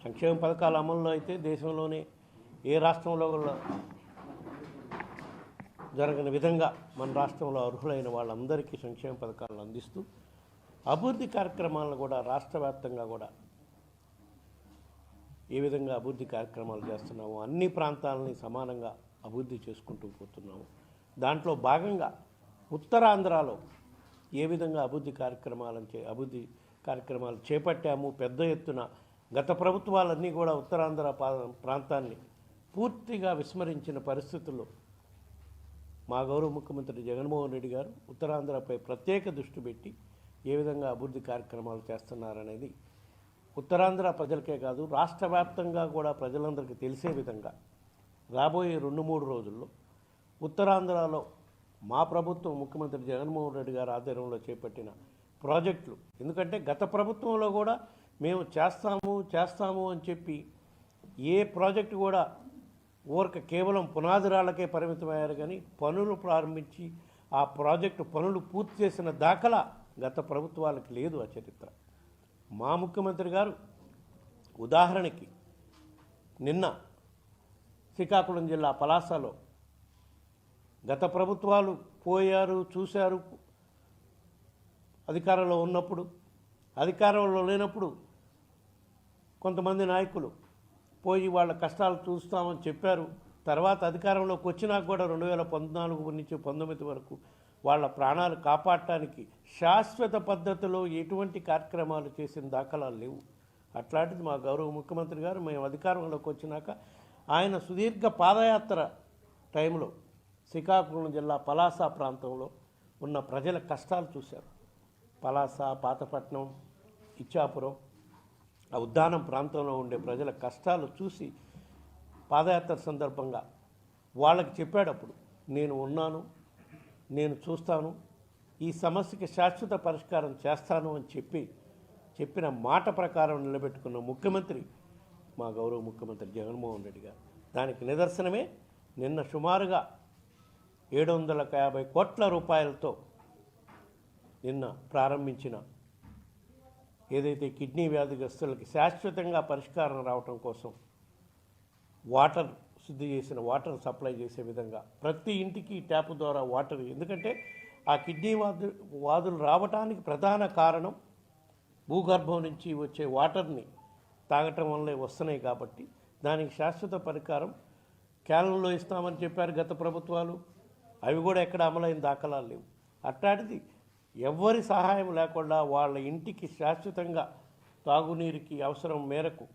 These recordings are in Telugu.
సంక్షేమ పథకాల అమల్లో అయితే దేశంలోనే ఏ రాష్ట్రంలో కూడా జరగని విధంగా మన రాష్ట్రంలో అర్హులైన వాళ్ళందరికీ సంక్షేమ పథకాలను అందిస్తూ అభివృద్ధి కార్యక్రమాలను కూడా రాష్ట్ర వ్యాప్తంగా కూడా ఏ విధంగా అభివృద్ధి కార్యక్రమాలు చేస్తున్నామో అన్ని ప్రాంతాలని సమానంగా అభివృద్ధి చేసుకుంటూ పోతున్నాము. దాంట్లో భాగంగా ఉత్తరాంధ్రలో ఏ విధంగా అభివృద్ధి కార్యక్రమాలు చేపట్టాము. పెద్ద ఎత్తున గత ప్రభుత్వాలన్నీ కూడా ఉత్తరాంధ్ర ప్రాంతాన్ని పూర్తిగా విస్మరించిన పరిస్థితుల్లో మా గౌరవ ముఖ్యమంత్రి జగన్మోహన్ రెడ్డి గారు ఉత్తరాంధ్రపై ప్రత్యేక దృష్టి పెట్టి ఏ విధంగా అభివృద్ధి కార్యక్రమాలు చేస్తున్నారనేది ఉత్తరాంధ్ర ప్రజలకే కాదు రాష్ట్ర వ్యాప్తంగా కూడా ప్రజలందరికీ తెలిసే విధంగా రాబోయే 2-3 రోజుల్లో ఉత్తరాంధ్రలో మా ప్రభుత్వం ముఖ్యమంత్రి జగన్మోహన్ రెడ్డి గారు ఆధ్వర్యంలో చేపట్టిన ప్రాజెక్టులు, ఎందుకంటే గత ప్రభుత్వంలో కూడా మేము చేస్తాము అని చెప్పి ఏ ప్రాజెక్టు కూడా కేవలం పునాది రాళ్లకే పరిమితమయ్యారు. కానీ పనులు ప్రారంభించి ఆ ప్రాజెక్టు పనులు పూర్తి చేసిన దాఖలా గత ప్రభుత్వాలకు లేదు. ఆ చరిత్ర మా ముఖ్యమంత్రి గారు ఉదాహరణకి నిన్న శ్రీకాకుళం జిల్లా పలాసలో గత ప్రభుత్వాలు పోయారు, చూశారు. అధికారంలో ఉన్నప్పుడు, అధికారంలో లేనప్పుడు కొంతమంది నాయకులు పోయి వాళ్ళ కష్టాలు చూస్తామని చెప్పారు. తర్వాత అధికారంలోకి వచ్చినాక కూడా 2014 నుంచి 19 వరకు వాళ్ళ ప్రాణాలు కాపాడటానికి శాశ్వత పద్ధతిలో ఎటువంటి కార్యక్రమాలు చేసిన దాఖలాలు లేవు. అట్లాంటిది మా గౌరవ ముఖ్యమంత్రి గారు మేము అధికారంలోకి వచ్చినాక ఆయన సుదీర్ఘ పాదయాత్ర టైంలో శ్రీకాకుళం జిల్లా పలాస ప్రాంతంలో ఉన్న ప్రజల కష్టాలు చూశారు. పలాస, పాతపట్నం, ఇచ్చాపురం, ఆ ఉద్దానం ప్రాంతంలో ఉండే ప్రజల కష్టాలు చూసి పాదయాత్ర సందర్భంగా వాళ్ళకి చెప్పేటప్పుడు నేను ఉన్నాను, నేను చూస్తాను, ఈ సమస్యకి శాశ్వత పరిష్కారం చేస్తాను అని చెప్పిన మాట ప్రకారం నిలబెట్టుకున్న ముఖ్యమంత్రి మా గౌరవ ముఖ్యమంత్రి జగన్మోహన్ రెడ్డి గారు. దానికి నిదర్శనమే నిన్న సుమారుగా 750 కోట్ల రూపాయలతో నిన్న ప్రారంభించిన ఏదైతే కిడ్నీ వ్యాధిగ్రస్తులకి శాశ్వతంగా పరిష్కారం రావటం కోసం వాటర్ శుద్ధి చేసిన వాటర్ సప్లై చేసే విధంగా ప్రతి ఇంటికి ట్యాప్ ద్వారా వాటర్, ఎందుకంటే ఆ కిడ్నీ వ్యాధులు రావటానికి ప్రధాన కారణం భూగర్భం నుంచి వచ్చే వాటర్ని తాగటం వల్లే వస్తున్నాయి. కాబట్టి దానికి శాశ్వత పరిష్కారం క్యాన్లలో ఇస్తామని చెప్పారు గత ప్రభుత్వాలు, అవి కూడా ఎక్కడ అమలైన దాఖలాలు లేవు. అట్లాంటిది ఎవ్వరి సహాయం లేకుండా వాళ్ళ ఇంటికి శాశ్వతంగా తాగునీరుకి అవసరం మేరకు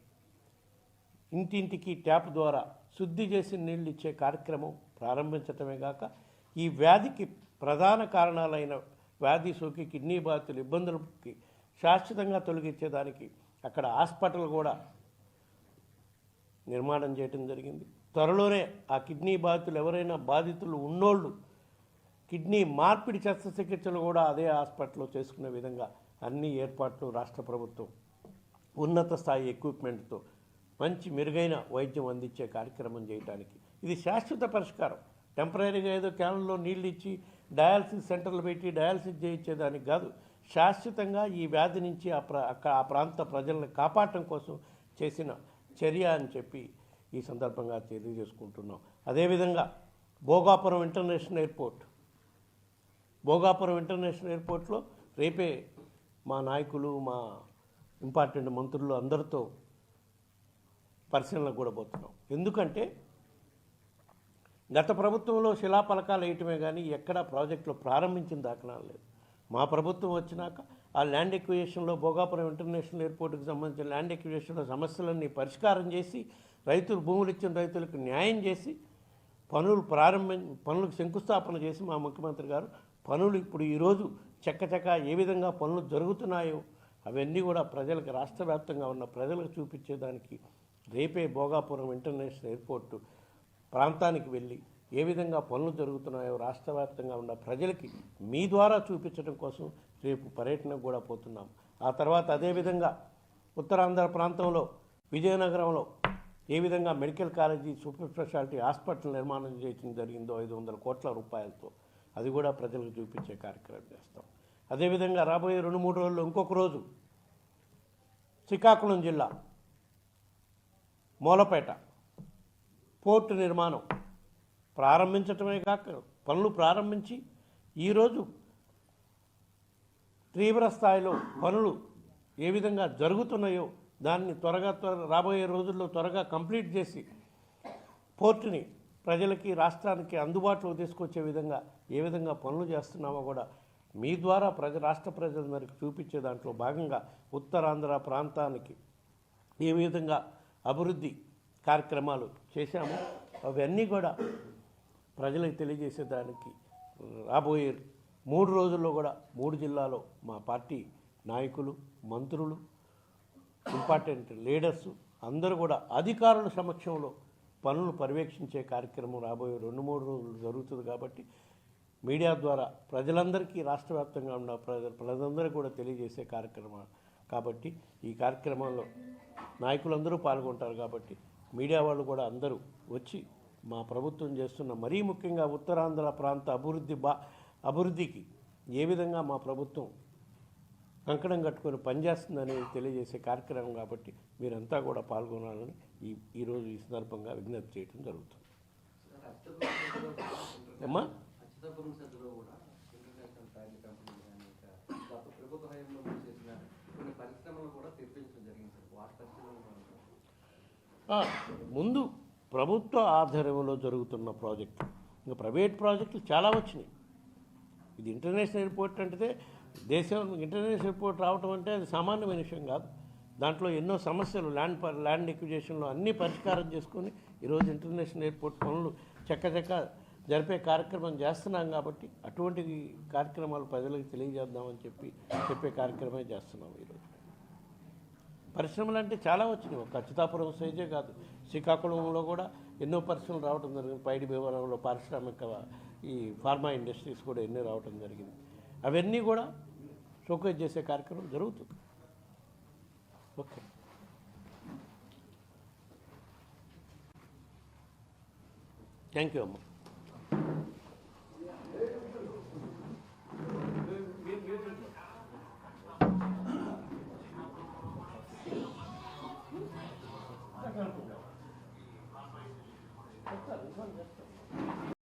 ఇంటింటికి ట్యాప్ ద్వారా శుద్ధి చేసి నీళ్ళు ఇచ్చే కార్యక్రమం ప్రారంభించటమే కాక ఈ వ్యాధికి ప్రధాన కారణాలైన వ్యాధి సోకి కిడ్నీ బాధితుల ఇబ్బందులకి శాశ్వతంగా తొలగించేదానికి అక్కడ హాస్పిటల్ కూడా నిర్మాణం చేయడం జరిగింది. త్వరలోనే ఆ కిడ్నీ బాధితులు ఎవరైనా బాధితులు ఉన్నోళ్ళు కిడ్నీ మార్పిడి శస్త్రచికిత్సలు కూడా అదే హాస్పిటల్లో చేసుకునే విధంగా అన్ని ఏర్పాట్లు రాష్ట్ర ప్రభుత్వం ఉన్నత స్థాయి ఎక్విప్మెంట్తో మంచి మెరుగైన వైద్యం అందించే కార్యక్రమం చేయడానికి ఇది శాశ్వత పరిష్కారం. టెంపరీగా ఏదో క్యాన్లో నీళ్ళు ఇచ్చి డయాలసిస్ సెంటర్లు పెట్టి డయాలసిస్ చేయించేదానికి కాదు, శాశ్వతంగా ఈ వ్యాధి నుంచి ఆ ప్రాంత ప్రజలను కాపాడటం కోసం చేసిన చర్య అని చెప్పి ఈ సందర్భంగా తెలియజేసుకుంటున్నాం. అదేవిధంగా భోగాపురం ఇంటర్నేషనల్ ఎయిర్పోర్ట్లో రేపే మా నాయకులు, మా ఇంపార్టెంట్ మంత్రులు అందరితో పరిశీలనకు కూడా పోతున్నాం. ఎందుకంటే గత ప్రభుత్వంలో శిలాఫలకాలు వేయటమే కానీ ఎక్కడా ప్రాజెక్టులు ప్రారంభించిన దాఖలాలు లేదు. మా ప్రభుత్వం వచ్చినాక ఆ ల్యాండ్ ఎక్విజిషన్లో భోగాపురం ఇంటర్నేషనల్ ఎయిర్పోర్ట్కి సంబంధించిన ల్యాండ్ ఎక్విజిషన్లో సమస్యలన్నీ పరిష్కారం చేసి భూములు ఇచ్చిన రైతులకు న్యాయం చేసి పనులకు శంకుస్థాపన చేసి మా ముఖ్యమంత్రి గారు పనులు ఇప్పుడు ఈరోజు చక్కచక్క ఏ విధంగా పనులు జరుగుతున్నాయో అవన్నీ కూడా ప్రజలకు, రాష్ట్ర వ్యాప్తంగా ఉన్న ప్రజలకు చూపించేదానికి రేపే భోగాపురం ఇంటర్నేషనల్ ఎయిర్పోర్టు ప్రాంతానికి వెళ్ళి ఏ విధంగా పనులు జరుగుతున్నాయో రాష్ట్ర వ్యాప్తంగా ఉన్న ప్రజలకి మీ ద్వారా చూపించడం కోసం రేపు పర్యటనకు కూడా పోతున్నాం. ఆ తర్వాత అదేవిధంగా ఉత్తరాంధ్ర ప్రాంతంలో విజయనగరంలో ఏ విధంగా medical college, super speciality hospital నిర్మాణం చేయడం జరిగిందో 500 కోట్ల రూపాయలతో, అది కూడా ప్రజలకు చూపించే కార్యక్రమం చేస్తాం. అదేవిధంగా రాబోయే 2-3 రోజుల్లో ఇంకొక రోజు శ్రీకాకుళం జిల్లా మూలపేట పోర్టు నిర్మాణం ప్రారంభించటమే కాక పనులు ప్రారంభించి ఈరోజు తీవ్ర స్థాయిలో పనులు ఏ విధంగా జరుగుతున్నాయో దాన్ని రాబోయే రోజుల్లో త్వరగా కంప్లీట్ చేసి పోర్టుని ప్రజలకి రాష్ట్రానికి అందుబాటులో తీసుకొచ్చే విధంగా ఏ విధంగా పనులు చేస్తున్నామో కూడా మీ ద్వారా రాష్ట్ర ప్రజలందరికీ చూపించే దాంట్లో భాగంగా ఉత్తరాంధ్ర ప్రాంతానికి ఏ విధంగా అభివృద్ధి కార్యక్రమాలు చేశామో అవన్నీ కూడా ప్రజలకు తెలియజేసేదానికి రాబోయే 3 రోజుల్లో కూడా 3 జిల్లాలో మా పార్టీ నాయకులు, మంత్రులు, ఇంపార్టెంట్ లీడర్స్ అందరూ కూడా అధికారుల సమక్షంలో పనులు పర్యవేక్షించే కార్యక్రమం రాబోయే 2-3 రోజులు జరుగుతుంది. కాబట్టి మీడియా ద్వారా ప్రజలందరికీ రాష్ట్ర వ్యాప్తంగా ఉన్న ప్రజలందరూ కూడా తెలియజేసే కార్యక్రమం కాబట్టి ఈ కార్యక్రమంలో నాయకులందరూ పాల్గొంటారు. కాబట్టి మీడియా వాళ్ళు కూడా అందరూ వచ్చి మా ప్రభుత్వం చేస్తున్న మరీ ముఖ్యంగా ఉత్తరాంధ్ర ప్రాంత అభివృద్ధికి ఏ విధంగా మా ప్రభుత్వం కంకణం కట్టుకొని పనిచేస్తుందనేది తెలియజేసే కార్యక్రమం కాబట్టి మీరంతా కూడా పాల్గొనాలని ఈరోజు ఈ సందర్భంగా విజ్ఞప్తి చేయడం జరుగుతుంది. అమ్మా ముందు ప్రభుత్వ ఆధ్వర్యంలో జరుగుతున్న ప్రాజెక్టు, ఇంకా ప్రైవేట్ ప్రాజెక్టులు చాలా వచ్చినాయి. ఇది ఇంటర్నేషనల్ ఎయిర్పోర్ట్ అంటే దేశం ఇంటర్నేషనల్ ఎయిర్పోర్ట్ రావటం అంటే అది సామాన్యమైన విషయం కాదు. దాంట్లో ఎన్నో సమస్యలు ల్యాండ్ ఎక్విజిషన్లో అన్నీ పరిష్కారం చేసుకొని ఈరోజు ఇంటర్నేషనల్ ఎయిర్పోర్ట్ పనులు చక్కచక్క జరిపే కార్యక్రమం చేస్తున్నాం. కాబట్టి అటువంటి కార్యక్రమాలు ప్రజలకు తెలియజేద్దామని చెప్పే కార్యక్రమే చేస్తున్నాం. ఈరోజు పరిశ్రమలు అంటే చాలా వచ్చినాయి. ఒక అచ్యుతాపురం సైజే కాదు, శ్రీకాకుళంలో కూడా ఎన్నో పరిశ్రమలు రావడం జరిగింది. పైడి భీమవరంలో పారిశ్రామిక ఈ ఫార్మా ఇండస్ట్రీస్ కూడా ఎన్నో రావడం జరిగింది. అవన్నీ కూడా షోకేజ్ చేసే కార్యక్రమం జరుగుతుంది. ఓకే, థ్యాంక్ యూ అమ్మ. చెప్తారు.